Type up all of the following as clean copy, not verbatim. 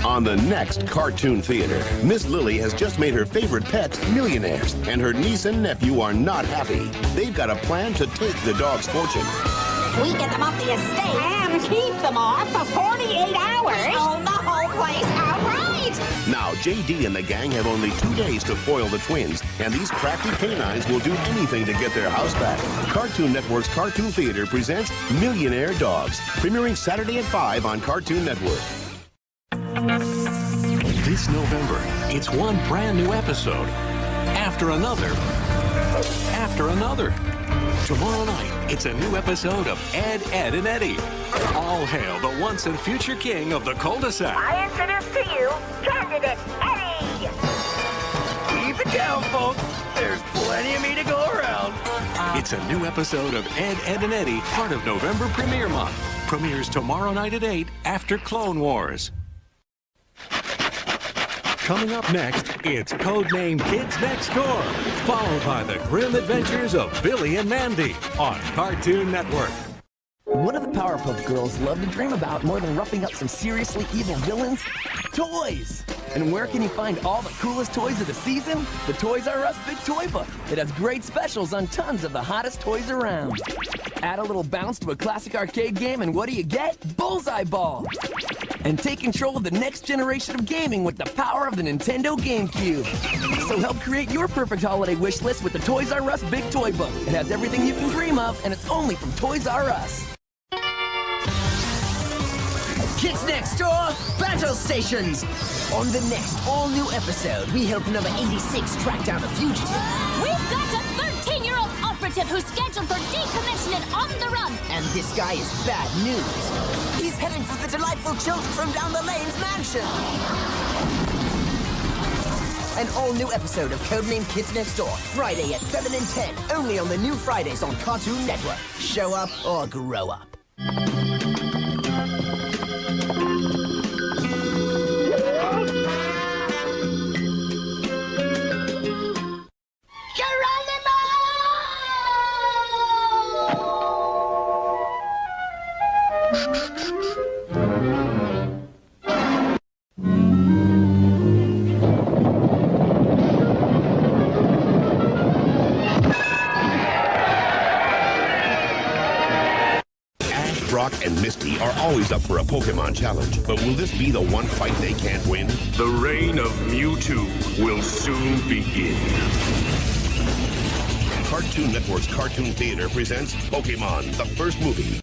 On the next Cartoon Theater, Miss Lily has just made her favorite pets millionaires, and her niece and nephew are not happy. They've got a plan to take the dog's fortune. We get them off the estate and keep them off for 48 hours. Own the whole place outright. Now, JD and the gang have only 2 days to foil the twins, and these crafty canines will do anything to get their house back. Cartoon Network's Cartoon Theater presents Millionaire Dogs, premiering Saturday at 5 on Cartoon Network. This November, it's one brand new episode after another. After another. Tomorrow night, it's a new episode of Ed, Edd, and Eddy. All hail the once and future king of the cul-de-sac. I introduce to you, candidate Eddy. Keep it down, folks. There's plenty of me to go around. It's a new episode of Ed, Edd, and Eddy, part of November Premiere Month. Premieres tomorrow night at 8 after Clone Wars. Coming up next, it's Codename Kids Next Door, followed by the grim adventures of Billy and Mandy on Cartoon Network. What do the Powerpuff Girls love to dream about more than roughing up some seriously evil villains? Toys! And where can you find all the coolest toys of the season? The Toys R Us Big Toy Book. It has great specials on tons of the hottest toys around. Add a little bounce to a classic arcade game and what do you get? Bullseye Ball! And take control of the next generation of gaming with the power of the Nintendo GameCube. So help create your perfect holiday wish list with the Toys R Us Big Toy Book. It has everything you can dream of, and it's only from Toys R Us. Kids Next Door Battle Stations! On the next all-new episode, we help number 86 track down a fugitive. We've got a 13-year-old operative who's scheduled for decommission and on the run. And this guy is bad news. He's heading for the delightful children from down the lane's mansion. An all-new episode of Codename Kids Next Door, Friday at 7 and 10, only on the new Fridays on Cartoon Network. Show up or grow up. Brock and Misty are always up for a Pokemon challenge, but will this be the one fight they can't win? The reign of Mewtwo will soon begin. Cartoon Network's Cartoon Theater presents Pokemon, the first movie.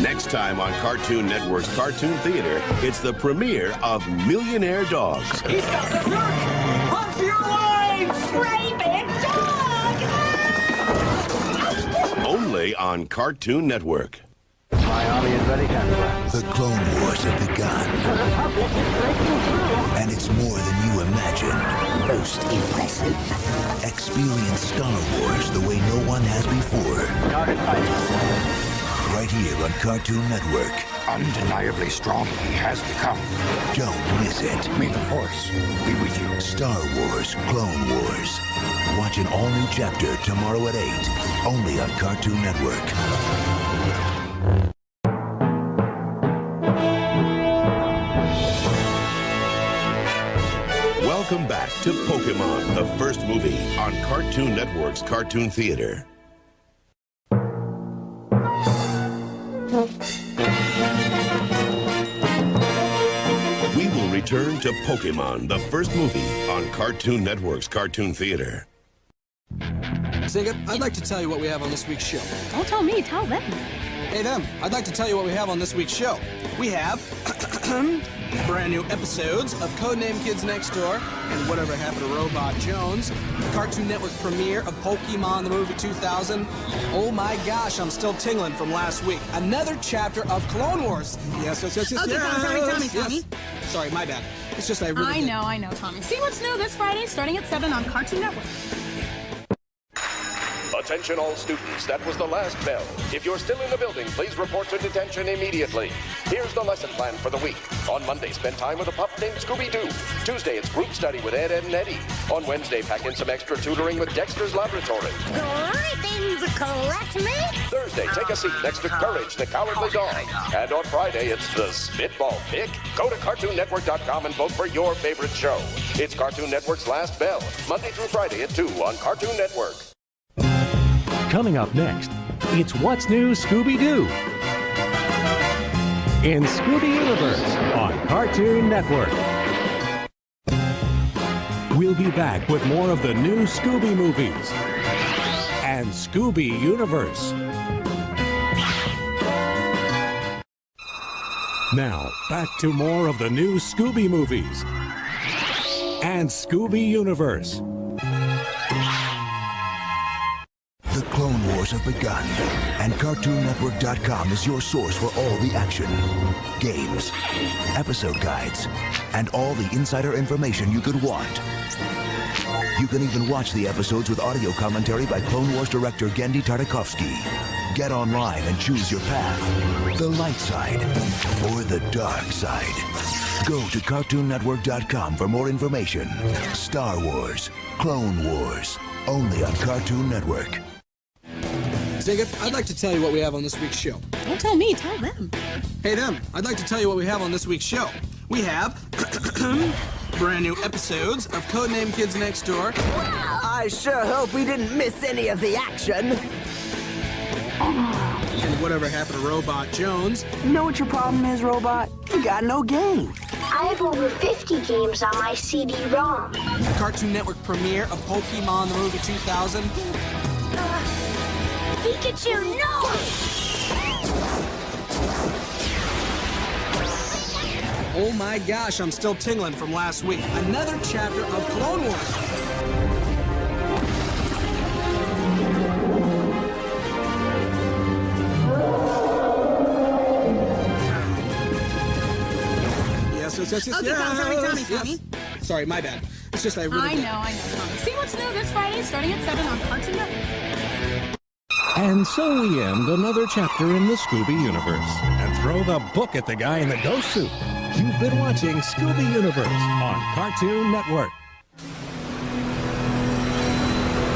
Next time on Cartoon Network's Cartoon Theater, it's the premiere of Millionaire Dogs. He's got the shark! Run for your lives! Stray big dog! Only on Cartoon Network. My army is ready, Captain. The Clone Wars have begun. And it's more than you imagined. Most impressive. Experience Star Wars the way no one has before. Right here on Cartoon Network. Undeniably strong he has become. Don't miss it. May the Force be with you. Star Wars Clone Wars. Watch an all-new chapter tomorrow at 8. Only on Cartoon Network. Welcome back to Pokemon, the first movie on Cartoon Network's Cartoon Theater. We will return to Pokemon, the first movie on Cartoon Network's Cartoon Theater. Zigga, I'd like to tell you what we have on this week's show. Don't tell me, tell them. Hey, them, I'd like to tell you what we have on this week's show. We have brand new episodes of Codename Kids Next Door and Whatever Happened to Robot Jones, the Cartoon Network premiere of Pokemon the Movie 2000. Oh my gosh, I'm still tingling from last week. Another chapter of Clone Wars. Yes. Okay, Tommy. Sorry, my bad. It's just I really I know, Tommy. See what's new this Friday, starting at 7 on Cartoon Network. A Attention all students, that was the last bell. If you're still in the building, please report to detention immediately. Here's the lesson plan for the week. On Monday, spend time with a pup named Scooby-Doo. Tuesday, it's group study with Ed, and Eddie. On Wednesday, pack in some extra tutoring with Dexter's Laboratory. Greetings, classmates. Thursday, take a seat next to Courage, the Cowardly Dog. And on Friday, it's the Spitball Pick. Go to CartoonNetwork.com and vote for your favorite show. It's Cartoon Network's Last Bell, Monday through Friday at 2 on Cartoon Network. Coming up next, it's What's New Scooby-Doo in Scooby Universe on Cartoon Network. We'll be back with more of the new Scooby movies and Scooby Universe. Now, back to more of the new Scooby movies and Scooby Universe. The Clone Wars have begun, and CartoonNetwork.com is your source for all the action, games, episode guides, and all the insider information you could want. You can even watch the episodes with audio commentary by Clone Wars director Genndy Tartakovsky. Get online and choose your path, the light side or the dark side. Go to CartoonNetwork.com for more information. Star Wars, Clone Wars, only on Cartoon Network. Jacob, I'd like to tell you what we have on this week's show. Don't tell me, tell them. Hey, them, I'd like to tell you what we have on this week's show. We have brand new episodes of Codename Kids Next Door. I sure hope we didn't miss any of the action. And Whatever Happened to Robot Jones. You know what your problem is, Robot? You got no game. I have over 50 games on my CD-ROM. The Cartoon Network premiere of Pokemon the Movie 2000. Pikachu, no! Oh my gosh, I'm still tingling from last week. Another chapter of Clone Wars. Yes. Okay, Tommy. Sorry, my bad. It's just I know, Tommy. See what's new this Friday, starting at 7 on Cartoon Network. And so we end another chapter in the Scooby Universe and throw the book at the guy in the ghost suit. You've been watching Scooby Universe on Cartoon Network.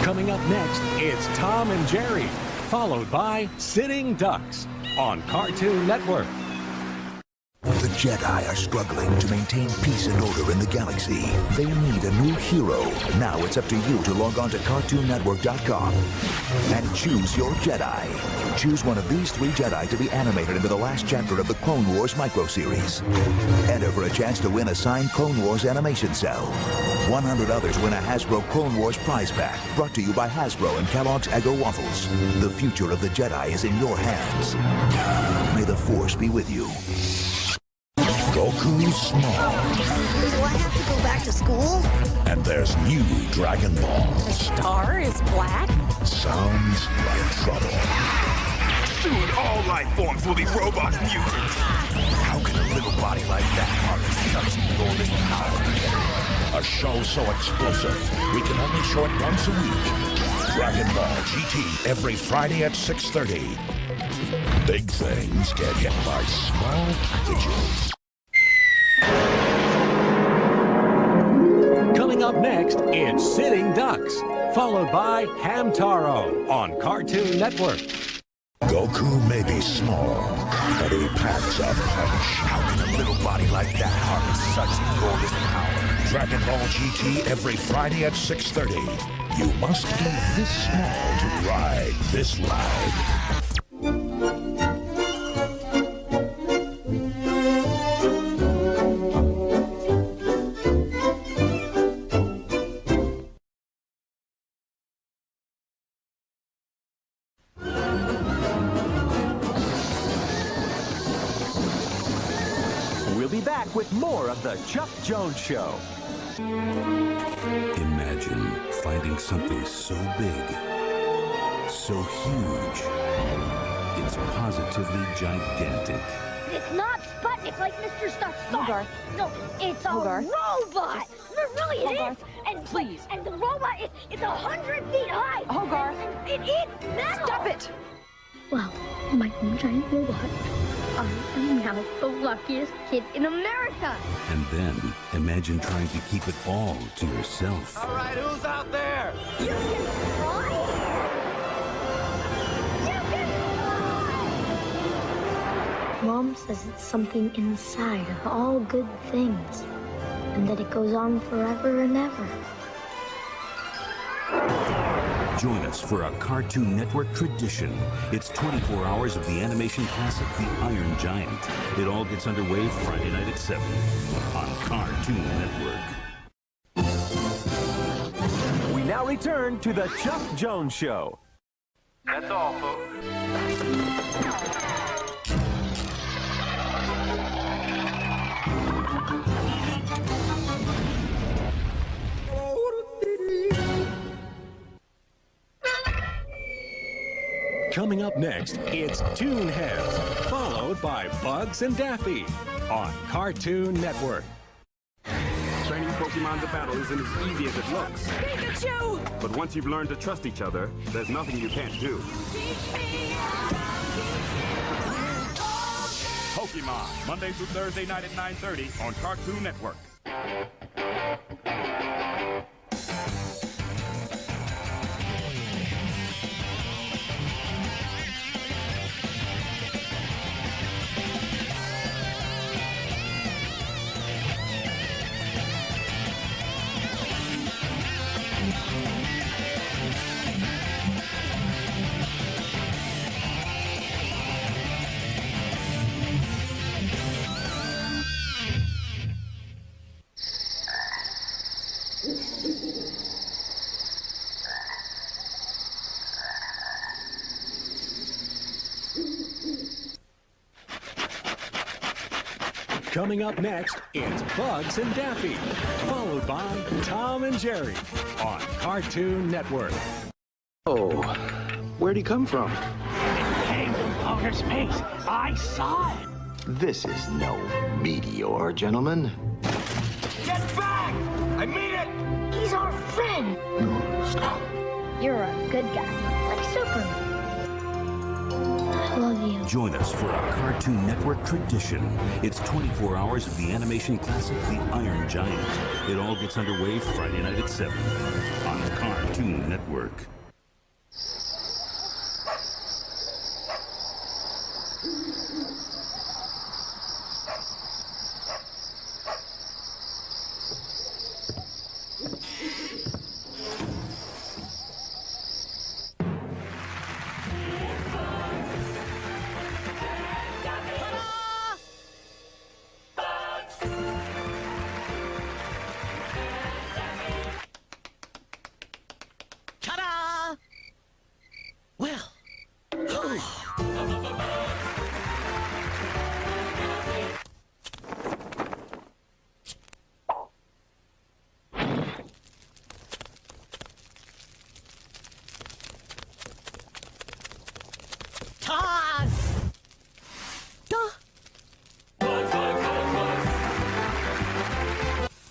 Coming up next, it's Tom and Jerry, followed by Sitting Ducks on Cartoon Network. The Jedi are struggling to maintain peace and order in the galaxy. They need a new hero. Now it's up to you to log on to CartoonNetwork.com and choose your Jedi. Choose one of these 3 Jedi to be animated into the last chapter of the Clone Wars micro-series. Enter for a chance to win a signed Clone Wars animation cell. 100 others win a Hasbro Clone Wars prize pack, brought to you by Hasbro and Kellogg's Eggo Waffles. The future of the Jedi is in your hands. May the Force be with you. Goku's small. Do I have to go back to school? And there's new Dragon Ball. The star is black? Sounds like trouble. Soon all life forms will be robot mutants. How can a little body like that harness such enormous power? A show so explosive, we can only show it once a week. Dragon Ball GT every Friday at 6:30. Big things get hit by small packages. Coming up next, it's Sitting Ducks, followed by Hamtaro on Cartoon Network. Goku may be small, but he packs a punch. How can a little body like that harness such enormous power? Dragon Ball GT every Friday at 6:30. You must be this small to ride this loud. We'll be back with more of the Chuck Jones Show. Imagine finding something so big, so huge, it's positively gigantic. It's not Sputnik like Mr. Stuff thought. No, it's a robot. No, really, it is. Please. And the robot is 100 feet high. Oh, Garth. It eats metal. Stop it. Well, my own giant robot. I am now the luckiest kid in America. And then imagine trying to keep it all to yourself. All right, who's out there? You can fly. You can fly. Mom says it's something inside of all good things, and that it goes on forever and ever. Join us for a Cartoon Network tradition. It's 24 hours of the animation classic, The Iron Giant. It all gets underway Friday night at 7 on Cartoon Network. We now return to the Chuck Jones Show. That's all, folks. Coming up next, it's Toon Heads, followed by Bugs and Daffy on Cartoon Network. Training Pokemon to battle isn't as easy as it looks. Pikachu! But once you've learned to trust each other, there's nothing you can't do. Pokemon, Monday through Thursday night at 9:30 on Cartoon Network. Coming up next, it's Bugs and Daffy, followed by Tom and Jerry on Cartoon Network. Oh, where'd he come from? It came from outer space. I saw it. This is no meteor, gentlemen. Get back! I mean it! He's our friend. Stop. You're a good guy, like Superman. I love you. Join us for a Cartoon Network tradition. It's 24 hours of the animation classic, The Iron Giant. It all gets underway Friday night at 7 on Cartoon Network.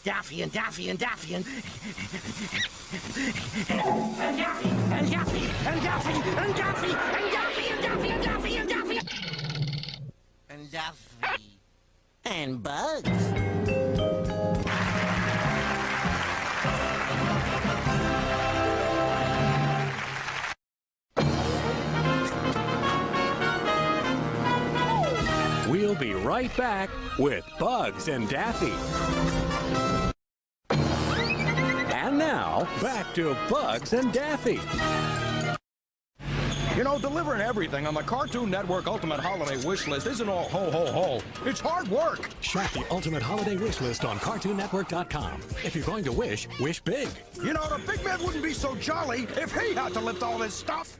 Daffy and Daffy and Daffy and Daffy and Daffy and Daffy and Daffy and Daffy and Daffy and Daffy and Daffy and Daffy and Bugs. We'll be right back with Bugs and Daffy. And now, back to Bugs and Daffy. You know, delivering everything on the Cartoon Network Ultimate Holiday Wish List isn't all ho, ho, ho. It's hard work. Shop the Ultimate Holiday Wish List on CartoonNetwork.com. If you're going to wish big. You know, the big man wouldn't be so jolly if he had to lift all this stuff.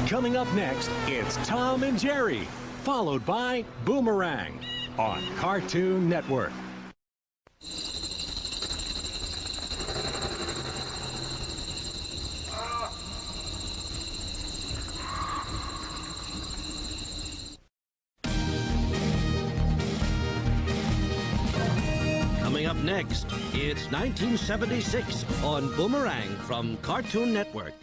Coming up next, it's Tom and Jerry, followed by Boomerang on Cartoon Network. Coming up next, it's 1976 on Boomerang from Cartoon Network.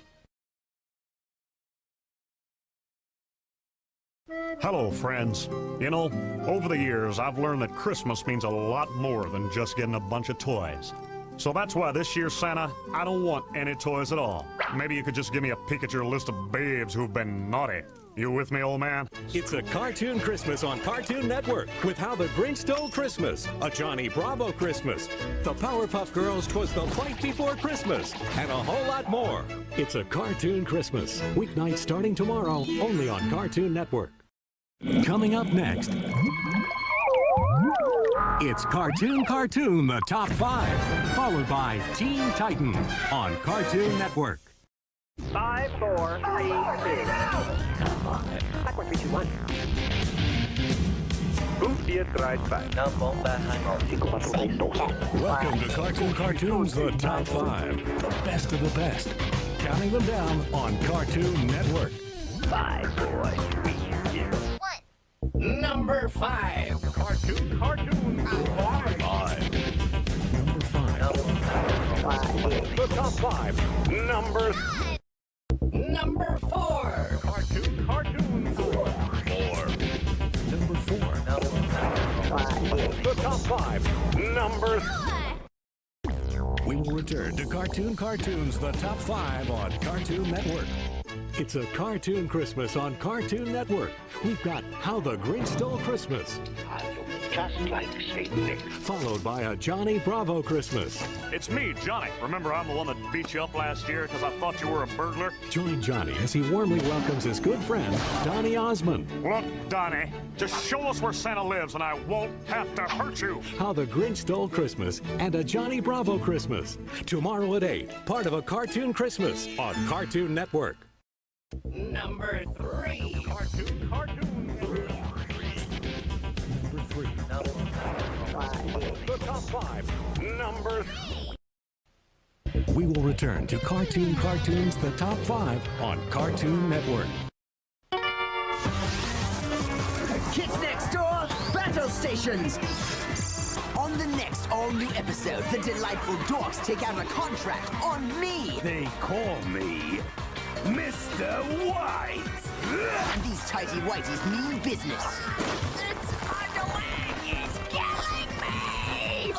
Hello, friends. You know, over the years, I've learned that Christmas means a lot more than just getting a bunch of toys. So that's why this year, Santa, I don't want any toys at all. Maybe you could just give me a peek at your list of babes who've been naughty. You with me, old man? It's a Cartoon Christmas on Cartoon Network with How the Grinch Stole Christmas, a Johnny Bravo Christmas, the Powerpuff Girls 'Twas the Fight Before Christmas, and a whole lot more. It's a Cartoon Christmas. Weeknights starting tomorrow, only on Cartoon Network. Coming up next, it's Cartoon, the Top 5, followed by Teen Titans on Cartoon Network. 5, 4, 3, 2. 5, 4, 3, 2, 1. Welcome to Cartoons, the Top 5. The best of the best. Counting them down on Cartoon Network. 5, 4, 3, 2, 1. Number 5. Cartoon. 5. Number 5. The top 5. Number... Number 4. Cartoon. 4. Number 4. The top 5. Number... We will return to Cartoons, the Top 5 on Cartoon Network. It's a Cartoon Christmas on Cartoon Network. We've got How the Grinch Stole Christmas. I look just like St. Nick. Followed by a Johnny Bravo Christmas. It's me, Johnny. Remember, I'm the one that beat you up last year because I thought you were a burglar? Join Johnny as he warmly welcomes his good friend, Donny Osmond. Look, Donny, just show us where Santa lives and I won't have to hurt you. How the Grinch Stole Christmas and a Johnny Bravo Christmas. Tomorrow at 8, part of a Cartoon Christmas on Cartoon Network. Number 3. Cartoon. Number 3. The top 5. Number... We will return to Cartoons, the Top 5 on Cartoon Network. Kids Next Door Battle Stations! On the next all-new episode, the delightful dorks take out a contract on me! They call me Mr. White! And these tighty whities mean business. It's underway! He's killing me!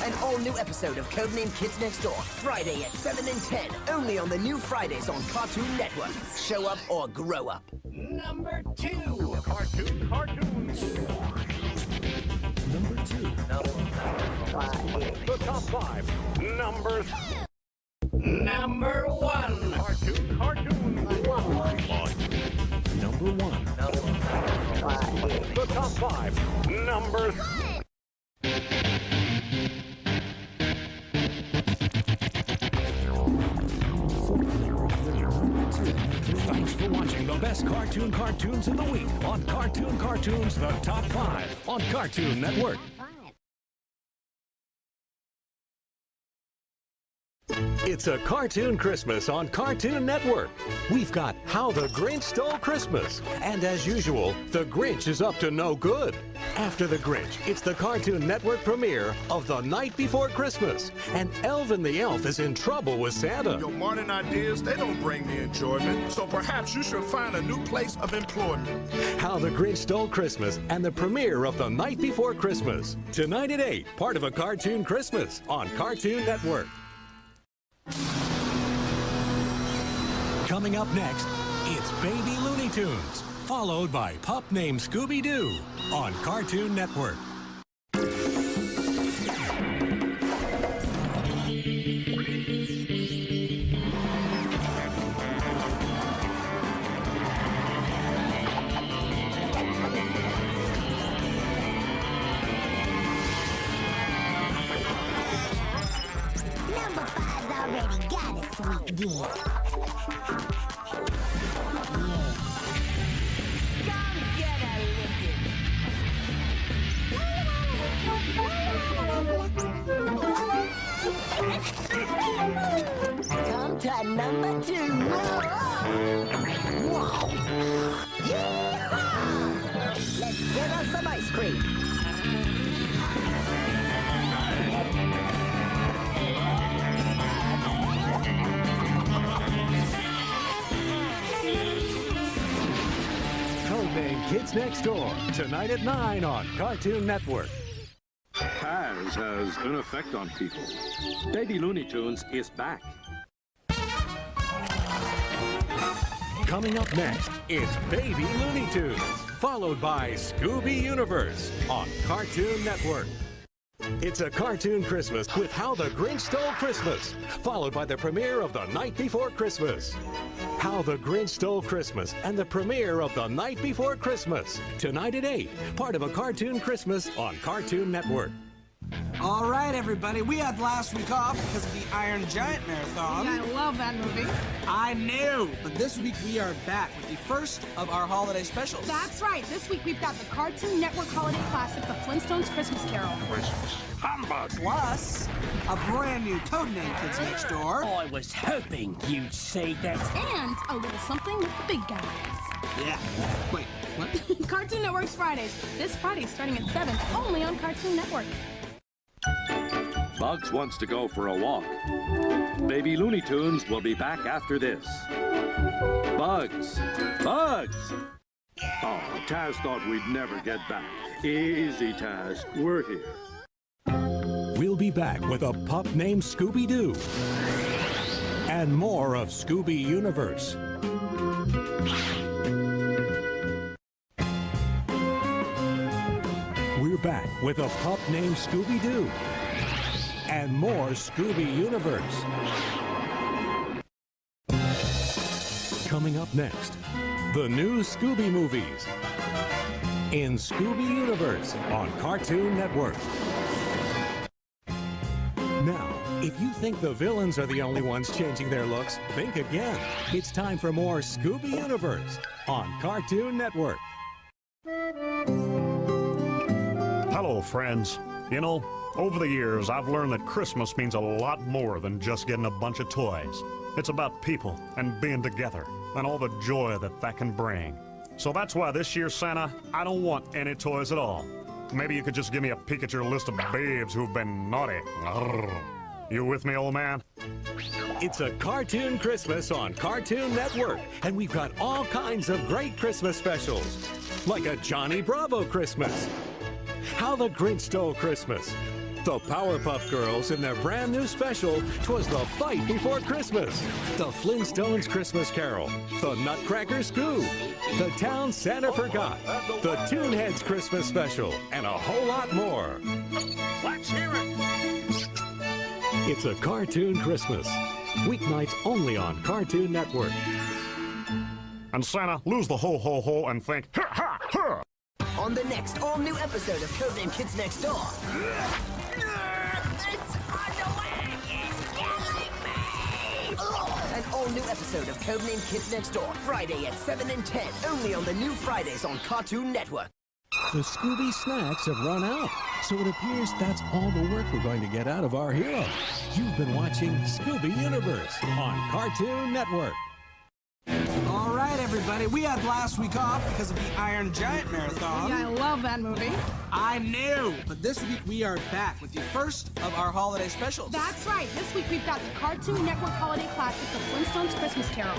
An all-new episode of Codename Kids Next Door, Friday at 7 and 10, only on the new Fridays on Cartoon Network. Show up or grow up. Number 2. Cartoon. Number 2. The top 5. Number... Number 1. Cartoon. Number 1. The top 5. Number... Thanks for watching the best cartoons of the week on Cartoons, the Top 5 on Cartoon Network. It's a Cartoon Christmas on Cartoon Network. We've got How the Grinch Stole Christmas. And as usual, the Grinch is up to no good. After the Grinch, it's the Cartoon Network premiere of The Night Before Christmas. And Elvin the Elf is in trouble with Santa. Your modern ideas, they don't bring me enjoyment. So perhaps you should find a new place of employment. How the Grinch Stole Christmas and the premiere of The Night Before Christmas. Tonight at 8, part of a Cartoon Christmas on Cartoon Network. Coming up next, it's Baby Looney Tunes, followed by Pup Named Scooby-Doo on Cartoon Network. Number 5's already got a sweet gift. Come to number 2. Whoa. Yeehaw! Let's get us some ice cream. Kids Next Door, tonight at 9 on Cartoon Network. Taz has an effect on people. Baby Looney Tunes is back. Coming up next, it's Baby Looney Tunes, followed by Scooby Universe on Cartoon Network. It's a cartoon Christmas with How the Grinch Stole Christmas, followed by the premiere of The Night Before Christmas. How the Grinch Stole Christmas and the premiere of The Night Before Christmas, tonight at 8, part of a cartoon Christmas on Cartoon Network. All right, everybody. We had last week off because of the Iron Giant Marathon. Yeah, I love that movie. I knew. But this week we are back with the first of our holiday specials. That's right. This week we've got the Cartoon Network holiday classic, The Flintstones Christmas Carol. Christmas humbug. Plus, a brand new Codename Kids Next Door. I was hoping you'd say that. And a little something with the big guys. Yeah. Wait, what? Cartoon Network's Fridays. This Friday starting at 7, only on Cartoon Network. Bugs wants to go for a walk. Baby Looney Tunes will be back after this. Bugs! Bugs! Oh, Taz thought we'd never get back. Easy, Taz. We're here. We'll be back with a pup named Scooby-Doo. And more of Scooby Universe. We're back with a pup named Scooby-Doo. And more Scooby Universe. Coming up next, the new Scooby movies in Scooby Universe on Cartoon Network. Now, if you think the villains are the only ones changing their looks, think again. It's time for more Scooby Universe on Cartoon Network. Hello, friends. You know, over the years, I've learned that Christmas means a lot more than just getting a bunch of toys. It's about people and being together and all the joy that that can bring. So that's why this year, Santa, I don't want any toys at all. Maybe you could just give me a peek at your list of babes who've been naughty. You with me, old man? It's a cartoon Christmas on Cartoon Network, and we've got all kinds of great Christmas specials, like a Johnny Bravo Christmas, How the Grinch Stole Christmas, the Powerpuff Girls in their brand new special, 'Twas the Fight Before Christmas, the Flintstones Christmas Carol, the Nutcracker Scoo, the Town Santa Forgot, the Toonheads Christmas Special, and a whole lot more. Let's hear it. It's a cartoon Christmas, weeknights only on Cartoon Network. And Santa, lose the ho-ho-ho and think, ha ha ha! On the next all-new episode of Codename Kids Next Door. It's on the way! It's killing me! An all-new episode of Codename Kids Next Door, Friday at 7 and 10, only on the new Fridays on Cartoon Network. The Scooby snacks have run out, so it appears that's all the work we're going to get out of our hero. You've been watching Scooby Universe on Cartoon Network. All right, everybody. We had last week off because of the Iron Giant Marathon. Yeah, I love that movie. I knew. But this week we are back with the first of our holiday specials. That's right. This week we've got the Cartoon Network holiday classic, The Flintstones Christmas Carol.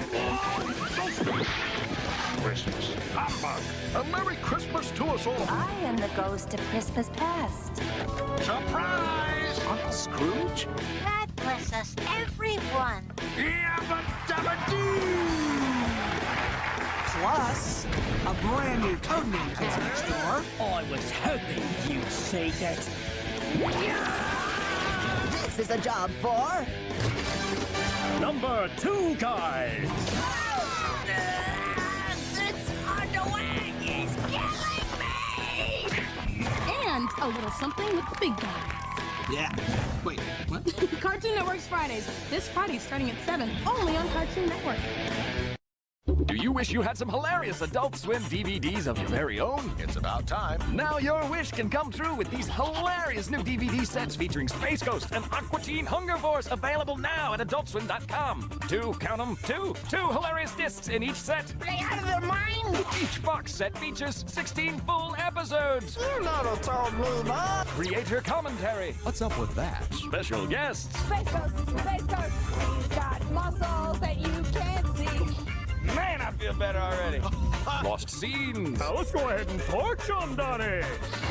Christmas humbug. A Merry Christmas to us all. I am the ghost of Christmas past. Surprise! Uncle Scrooge? God bless us, everyone. Yabba-dabba-doo! Plus, a brand new Codename Kids Next Door. I was hoping you'd say that. This is a job for... Number 2 guys. It's on the way! It's killing me! And a little something with the big guys. Yeah. Wait, what? Cartoon Network's Fridays. This Friday starting at 7, only on Cartoon Network. Do you wish you had some hilarious Adult Swim DVDs of your very own? It's about time. Now your wish can come true with these hilarious new DVD sets featuring Space Ghost and Aqua Teen Hunger Force, available now at AdultSwim.com. Count them, two hilarious discs in each set. Are they out of their mind? Each box set features 16 full episodes. You're not a town man. Creator commentary. What's up with that? Special guests. Space Ghost! He's got muscles that you can't see. Man, I feel better already. lost scenes. Now let's go ahead and torch them, Donnie.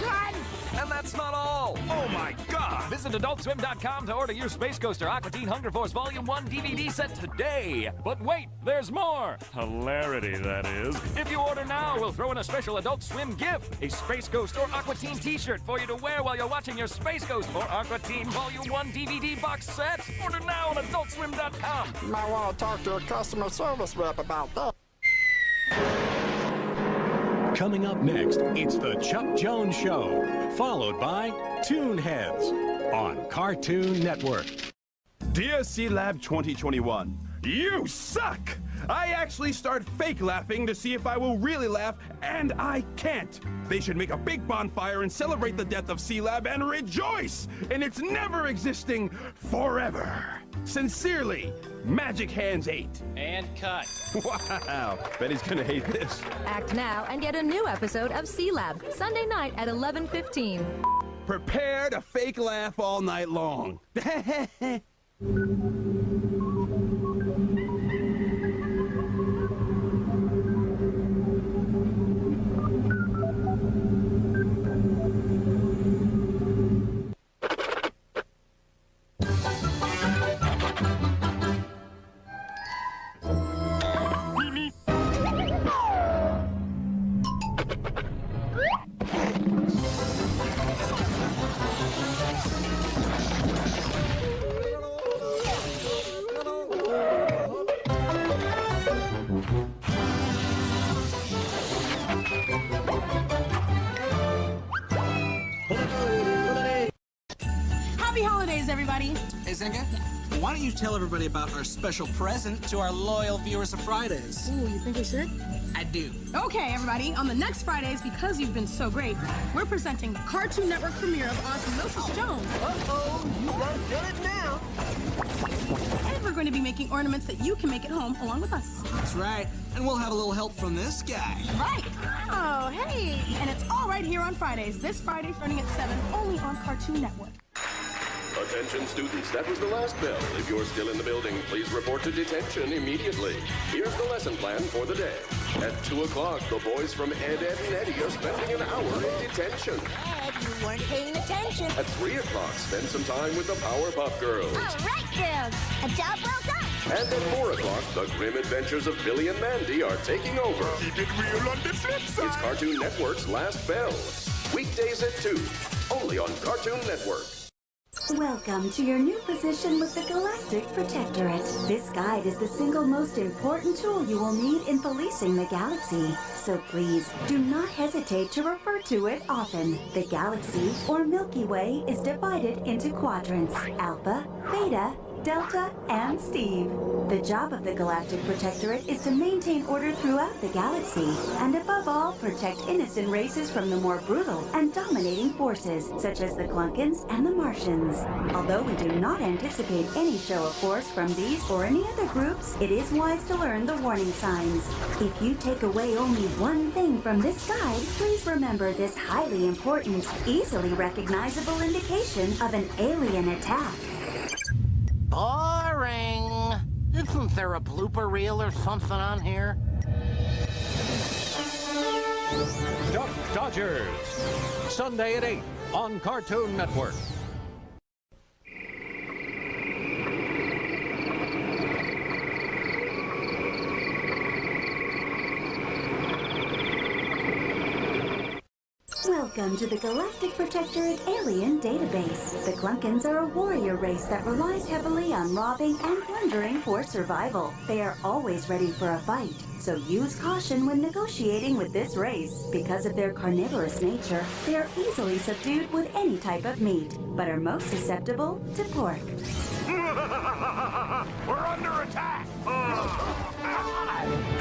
Run! And that's not all. Oh my God! Visit AdultSwim.com to order your Space Coaster Aqua Teen Hunger Force Volume 1 DVD set today. But wait, there's more. Hilarity, that is. If you order now, we'll throw in a special Adult Swim gift, a Space Ghost or Aqua Teen t-shirt for you to wear while you're watching your Space Ghost or Aqua Teen Volume 1 DVD box set. Order now on AdultSwim.com. You might want to talk to a customer service rep about that. Coming up next, it's the Chuck Jones Show, followed by Toonheads on Cartoon Network. Dear C-Lab 2021, you suck! I actually start fake laughing to see if I will really laugh, and I can't. They should make a big bonfire and celebrate the death of C-Lab and rejoice in its never existing forever. Sincerely, Magic Hands 8. And cut. Wow, Betty's gonna hate this. Act now and get a new episode of C-Lab, Sunday night at 11:15. Prepare to fake laugh all night long. Happy holidays, everybody. Hey, Zenga, why don't you tell everybody about our special present to our loyal viewers of Fridays? Ooh, you think we should? I do. Okay, everybody, on the next Fridays, because you've been so great, we're presenting the Cartoon Network premiere of Osmosis Jones. Uh-oh, you won't get it now. And we're going to be making ornaments that you can make at home along with us. That's right. And we'll have a little help from this guy. Right. Oh, hey. And it's all right here on Fridays. This Friday, starting at 7, only on Cartoon Network. Attention students, that was the last bell. If you're still in the building, please report to detention immediately. Here's the lesson plan for the day. At 2 o'clock, the boys from Ed, Ed, and Eddie are spending an hour in detention. Ed, you weren't paying attention. At 3 o'clock, spend some time with the Powerpuff Girls. All right, girls. A job well done. And at 4 o'clock, the grim adventures of Billy and Mandy are taking over. Keep it real on the flip side. It's Cartoon Network's Last Bell. Weekdays at 2, only on Cartoon Network. Welcome to your new position with the Galactic Protectorate. This guide is the single most important tool you will need in policing the galaxy. So please, do not hesitate to refer to it often. The galaxy, or Milky Way, is divided into quadrants: Alpha, Beta, Delta, and Steve. The job of the Galactic Protectorate is to maintain order throughout the galaxy, and above all, protect innocent races from the more brutal and dominating forces, such as the Clunkins and the Martians. Although we do not anticipate any show of force from these or any other groups, it is wise to learn the warning signs. If you take away only one thing from this guide, please remember this highly important, easily recognizable indication of an alien attack. Boring. Isn't there a blooper reel or something on here? Duck Dodgers, Sunday at 8 on Cartoon Network. Welcome to the Galactic Protectorate Alien Database. The Clunkins are a warrior race that relies heavily on robbing and plundering for survival. They are always ready for a fight, so use caution when negotiating with this race. Because of their carnivorous nature, they are easily subdued with any type of meat, but are most susceptible to pork. We're under attack!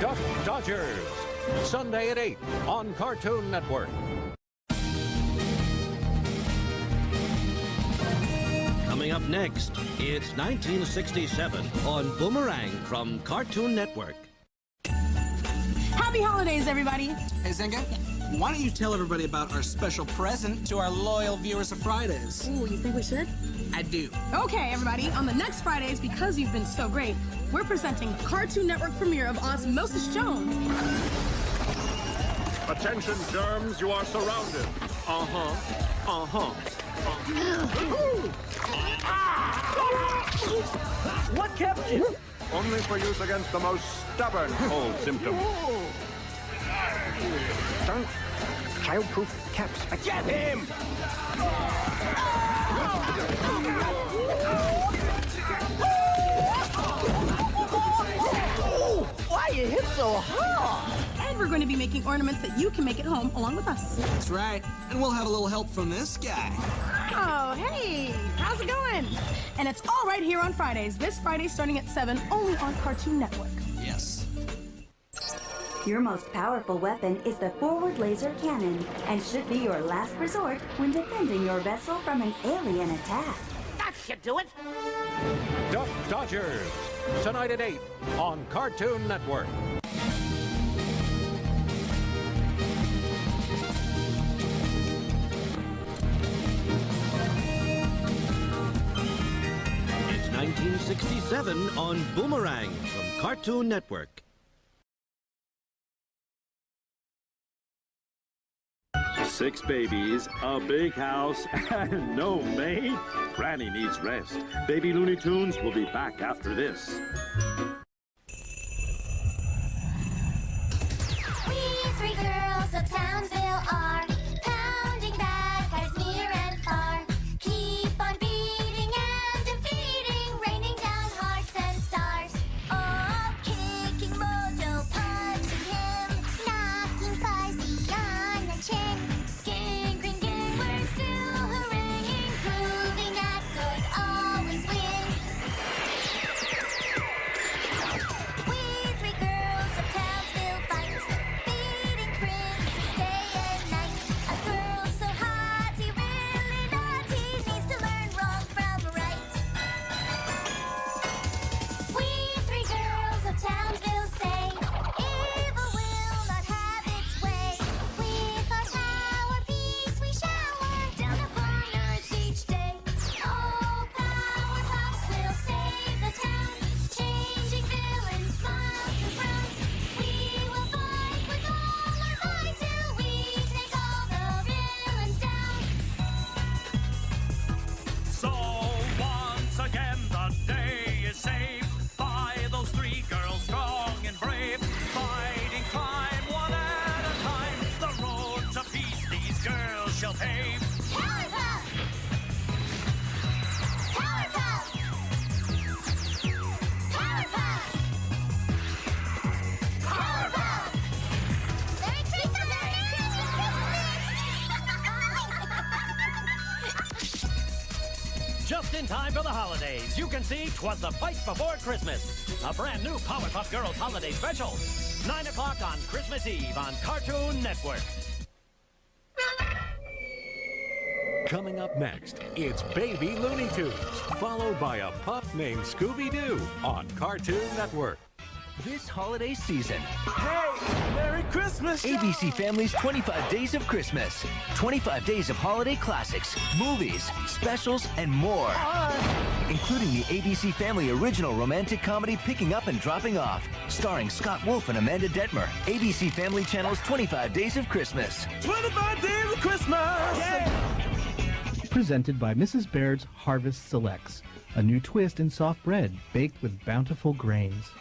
Duck Dodgers, Sunday at 8 on Cartoon Network. Coming up next, it's 1967 on Boomerang from Cartoon Network. Happy holidays, everybody. Hey, Zenga, why don't you tell everybody about our special present to our loyal viewers of Fridays? Ooh, you think we should? I do. Okay, everybody, on the next Fridays, because you've been so great, we're presenting the Cartoon Network premiere of Osmosis Jones. Attention, germs, you are surrounded. What kept you? Only for use against the most stubborn cold symptom. Don't childproof caps. Get him! Why you hit so hard? And we're going to be making ornaments that you can make at home along with us. That's right. And we'll have a little help from this guy. Oh, hey, how's it going? And it's all right here on Fridays. This Friday starting at 7, only on Cartoon Network. Yes. Your most powerful weapon is the forward laser cannon and should be your last resort when defending your vessel from an alien attack. That should do it. Duck Dodgers, tonight at 8 on Cartoon Network. It's 1967 on Boomerang from Cartoon Network. 6 babies, a big house, and no maid? Granny needs rest. Baby Looney Tunes will be back after this. We 3 girls of Townsville are pounding bad guys near and far. Keep on beating and defeating, raining down hearts and stars. Oh, kicking Mojo, punching him, knocking Fuzzy on the chin. We're still hurraying, proving that good always wins. We 3 girls of Townsville fight, beating princes day and night. A girl so haughty, really naughty, needs to learn wrong from right. We 3 girls of Townsville say, evil will not have its way. With our power, peace we shower down upon earth each day. Oh, Powerpuffs will save the town, changing villains' smiles to frowns. We will fight with all our might till we take all the villains down. So once again the day is saved by those 3 girls strong and brave, fighting crime one at a time. The road to peace these girls shall pave. Powerpuff! Powerpuff! Powerpuff! Powerpuff! Merry Christmas! Just in time for the holidays, you can see 'Twas the Fight Before Christmas, a brand new Powerpuff Girls holiday special. 9 o'clock on Christmas Eve on Cartoon Network. Coming up next, it's Baby Looney Tunes, followed by a pup named Scooby-Doo on Cartoon Network. This holiday season, Hey, Merry Christmas! ABC Family's 25 Days of Christmas. 25 days of holiday classics, movies, specials, and more. Including the ABC Family original romantic comedy Picking Up and Dropping Off, starring Scott Wolf and Amanda Detmer. ABC Family Channel's 25 Days of Christmas. 25 Days of Christmas! Yeah! Presented by Mrs. Baird's Harvest Selects, a new twist in soft bread baked with bountiful grains.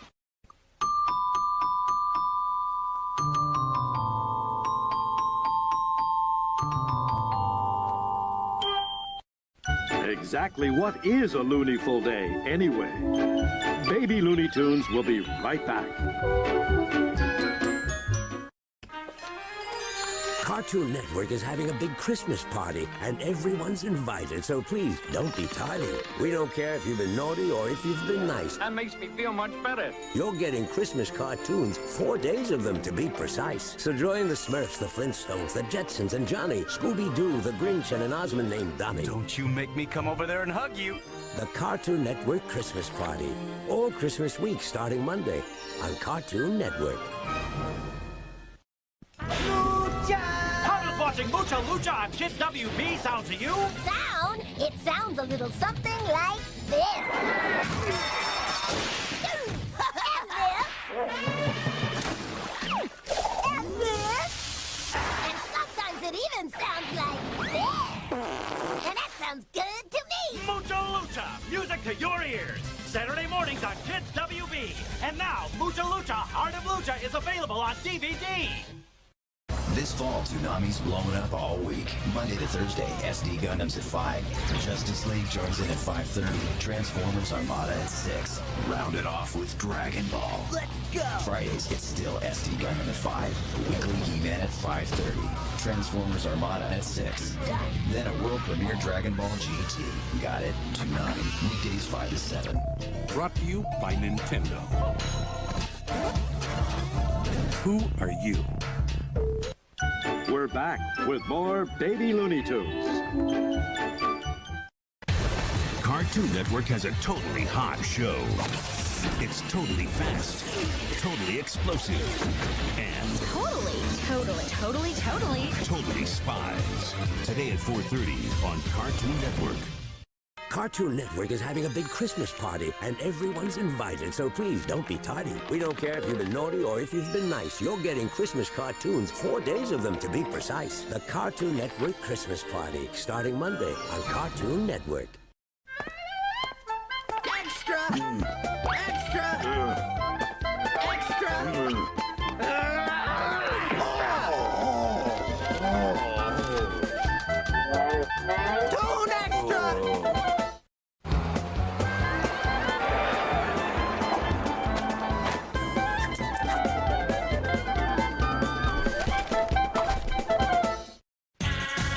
Exactly what is a Looneyful Day, anyway? Baby Looney Tunes will be right back. Cartoon Network is having a big Christmas party, and everyone's invited, so please, don't be tardy. We don't care if you've been naughty or if you've been nice. That makes me feel much better. You're getting Christmas cartoons, 4 days of them to be precise. So join the Smurfs, the Flintstones, the Jetsons, and Johnny, Scooby-Doo, the Grinch, and an Osmond named Donnie. Don't you make me come over there and hug you. The Cartoon Network Christmas Party. All Christmas week starting Monday on Cartoon Network. How does watching Mucha Lucha on Kids WB sound to you? Sound? It sounds a little something like this. And this. And this. It even sounds like this. And that sounds good to me. Mucho Lucha, music to your ears. Saturday mornings on Kids WB. And now, Mucho Lucha, Heart of Lucha is available on DVD. This fall, Toonami's blowing up all week. Monday to Thursday, SD Gundam's at 5. Justice League joins in at 5:30. Transformers Armada at 6. Round it off with Dragon Ball. Let's go! Fridays, it's still SD Gundam at 5. Weekly He-Man at 5:30. Transformers Armada at 6. Then a world premiere Dragon Ball GT. Got it? Toonami. Weekdays 5 to 7. Brought to you by Nintendo. Who are you? We're back with more Baby Looney Tunes. Cartoon Network has a totally hot show. It's totally fast, totally explosive, and totally spies. Today at 4:30 on Cartoon Network. Cartoon Network is having a big Christmas party, and everyone's invited, so please don't be tardy. We don't care if you've been naughty or if you've been nice. You're getting Christmas cartoons, 4 days of them to be precise. The Cartoon Network Christmas Party, starting Monday on Cartoon Network. Extra! Extra! Extra! Toon Extra!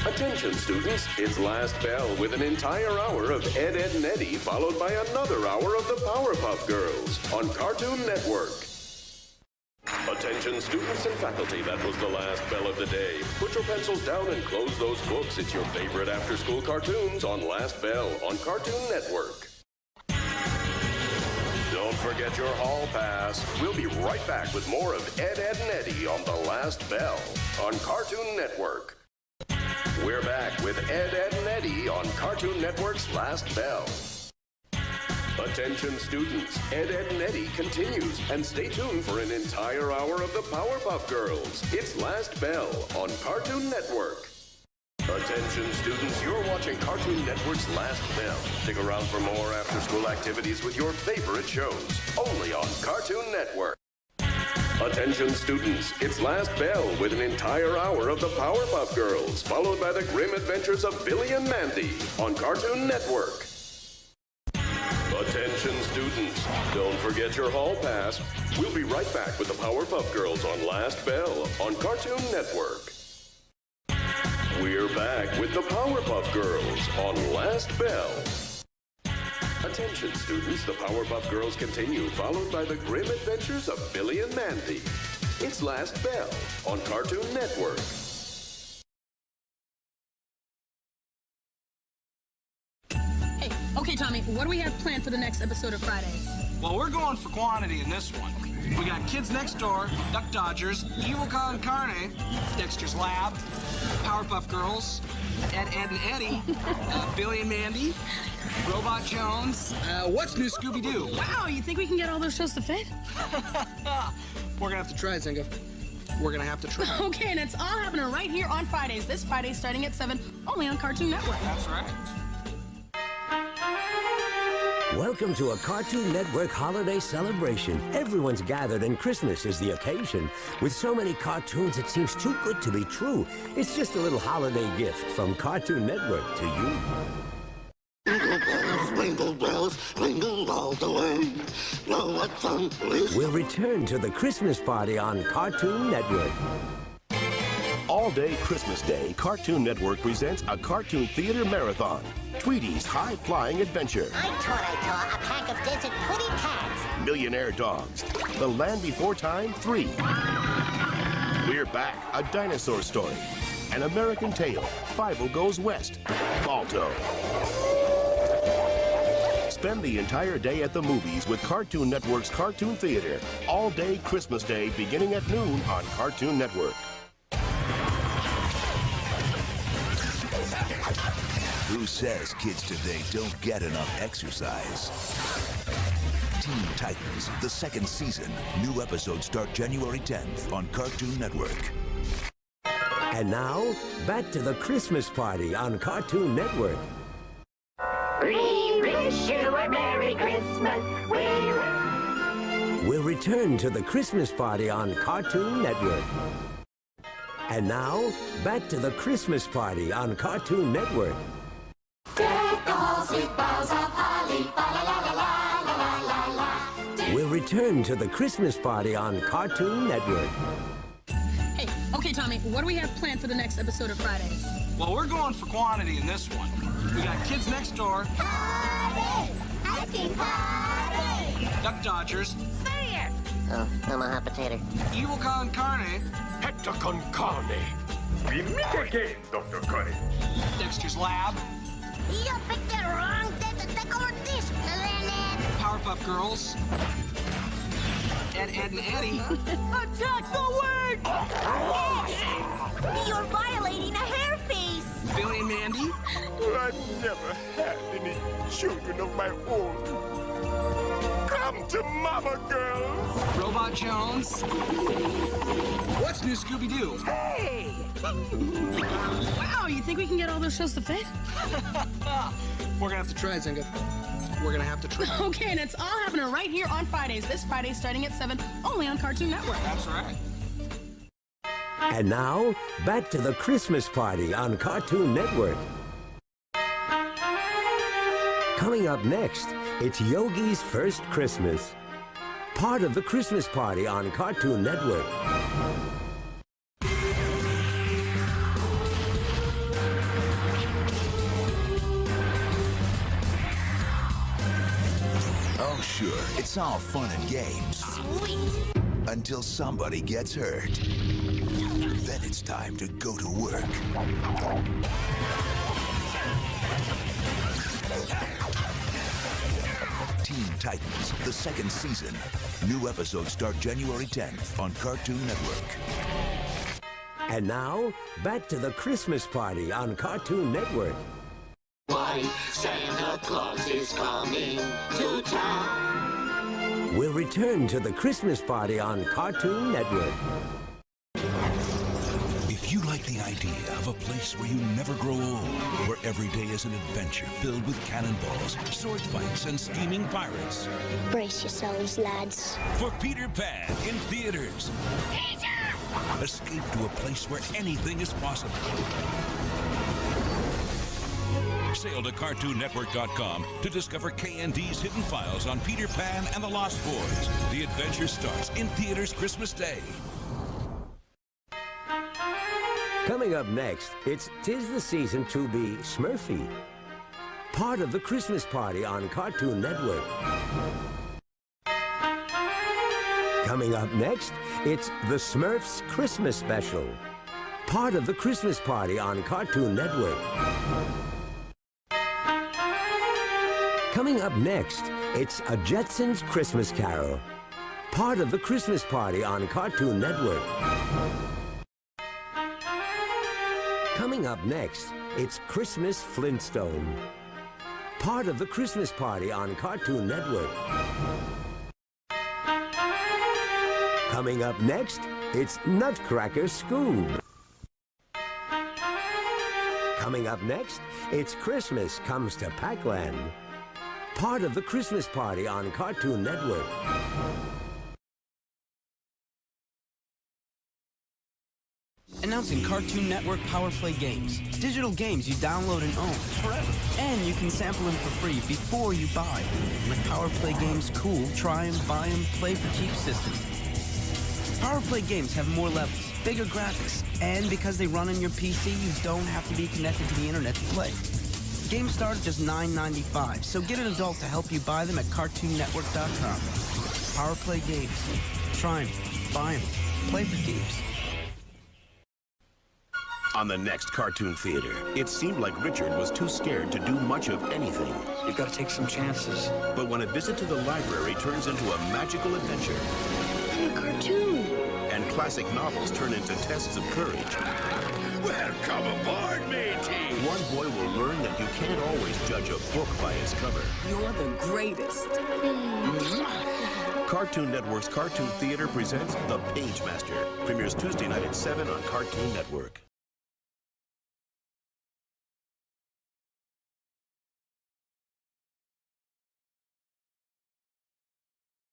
Attention, students. It's Last Bell with an entire hour of Ed, Edd and Eddy, followed by another hour of the Powerpuff Girls on Cartoon Network. Attention, students and faculty. That was the last bell of the day. Put your pencils down and close those books. It's your favorite after-school cartoons on Last Bell on Cartoon Network. Don't forget your hall pass. We'll be right back with more of Ed, Edd and Eddy on the Last Bell on Cartoon Network. We're back with Ed, Edd and Eddy on Cartoon Network's Last Bell. Attention students, Ed, Edd and Eddy continues, and stay tuned for an entire hour of the Powerpuff Girls. It's Last Bell on Cartoon Network. Attention students, you're watching Cartoon Network's Last Bell. Stick around for more after-school activities with your favorite shows, only on Cartoon Network. Attention students, it's Last Bell with an entire hour of the Powerpuff Girls, followed by the grim adventures of Billy and Mandy on Cartoon Network. Attention students, don't forget your hall pass. We'll be right back with the Powerpuff Girls on Last Bell on Cartoon Network. We're back with the Powerpuff Girls on Last Bell. Attention students, the Powerpuff Girls continue, followed by the grim adventures of Billy and Mandy. It's Last Bell on Cartoon Network. Hey, okay, Tommy, what do we have planned for the next episode of Fridays? Well, we're going for quantity in this one. We got Kids Next Door, Duck Dodgers, Evil Con Carne, Dexter's Lab, Powerpuff Girls, Ed, Edd and Eddy, Billy and Mandy, Robot Jones, What's New Scooby-Doo? Wow, you think we can get all those shows to fit? We're gonna have to try, Zinga. We're gonna have to try. Okay, and it's all happening right here on Fridays. This Friday starting at 7, only on Cartoon Network. That's right. Welcome to a Cartoon Network holiday celebration. Everyone's gathered and Christmas is the occasion. With so many cartoons, it seems too good to be true. It's just a little holiday gift from Cartoon Network to you. Jingle bells, jingle all the way. Oh, what fun it is. We'll return to the Christmas party on Cartoon Network. All day Christmas Day, Cartoon Network presents a cartoon theater marathon. Tweety's high-flying adventure. I thought a pack of desert putty cats. Millionaire Dogs. The Land Before Time 3. We're Back, a dinosaur story. An American Tale. Five Goes West. Balto. Spend the entire day at the movies with Cartoon Network's Cartoon Theater. All day Christmas Day beginning at noon on Cartoon Network. Who says kids today don't get enough exercise? Teen Titans, the second season. New episodes start January 10th on Cartoon Network. And now, back to the Christmas party on Cartoon Network. We wish you a Merry Christmas. We'll return to the Christmas party on Cartoon Network. And now, back to the Christmas party on Cartoon Network. Deck the halls with boughs of holly, fa la la la la la la la la. We'll return to the Christmas party on Cartoon Network. Hey, okay, Tommy, what do we have planned for the next episode of Fridays? Well, we're going for quantity in this one. We got Kids Next Door, Party! Asking party! Duck Dodgers, Say it! Oh, I'm a hot potato. Evil Con Carne, Hector con carne. We meet again, Dr. Curry. Dexter's Lab, You picked the wrong day to take over this, Leonard. Powerpuff Girls, Ed, Ed, and Eddie. Attack the wing! You're violating a hairpiece. Billy and Mandy, I've never had any children of my own. Come to Mama, girls. Robot Jones. What's new, Scooby-Doo? Hey! Wow, you think we can get all those shows to fit? We're gonna have to try, Zinga. We're gonna have to try. Okay, and it's all happening right here on Fridays. This Friday starting at 7, only on Cartoon Network. That's right. And now, back to the Christmas party on Cartoon Network. Coming up next, it's Yogi's First Christmas. Part of the Christmas party on Cartoon Network. Oh, sure, it's all fun and games. Sweet. Until somebody gets hurt. Then it's time to go to work. Teen Titans, the second season. New episodes start January 10th on Cartoon Network. And now, back to the Christmas party on Cartoon Network. Why, Santa Claus is coming to town. We'll return to the Christmas party on Cartoon Network. If you like the idea of a place where you never grow old, where every day is an adventure filled with cannonballs, sword fights, and scheming pirates. Brace yourselves, lads. For Peter Pan in theaters. Escape to a place where anything is possible. Sail to CartoonNetwork.com to discover KND's hidden files on Peter Pan and the Lost Boys. The adventure starts in theaters Christmas Day. Coming up next, it's 'Tis the Season to be Smurfy. Part of the Christmas party on Cartoon Network. Coming up next, it's the Smurfs Christmas Special. Part of the Christmas party on Cartoon Network. Coming up next, it's a Jetsons Christmas Carol. Part of the Christmas party on Cartoon Network. Coming up next, it's Christmas Flintstone. Part of the Christmas party on Cartoon Network. Coming up next, it's Nutcracker Scoob. Coming up next, it's Christmas Comes to Pac-Land. Part of the Christmas party on Cartoon Network. Announcing Cartoon Network Power Play Games. Digital games you download and own forever. And you can sample them for free before you buy. With Power Play Games' cool, try 'em, buy 'em, play for cheap system. Power Play Games have more levels, bigger graphics, and because they run on your PC, you don't have to be connected to the internet to play. Games start at just $9.95, so get an adult to help you buy them at CartoonNetwork.com. Power Play Games. Try 'em, buy 'em, play for keeps. On the next Cartoon Theater, it seemed like Richard was too scared to do much of anything. You've got to take some chances. But when a visit to the library turns into a magical adventure, A cartoon. and classic novels turn into tests of courage, Welcome aboard, matey. one boy will learn that you can't always judge a book by its cover. You're the greatest. Cartoon Network's Cartoon Theater presents The Page Master. Premieres Tuesday night at 7 on Cartoon Network.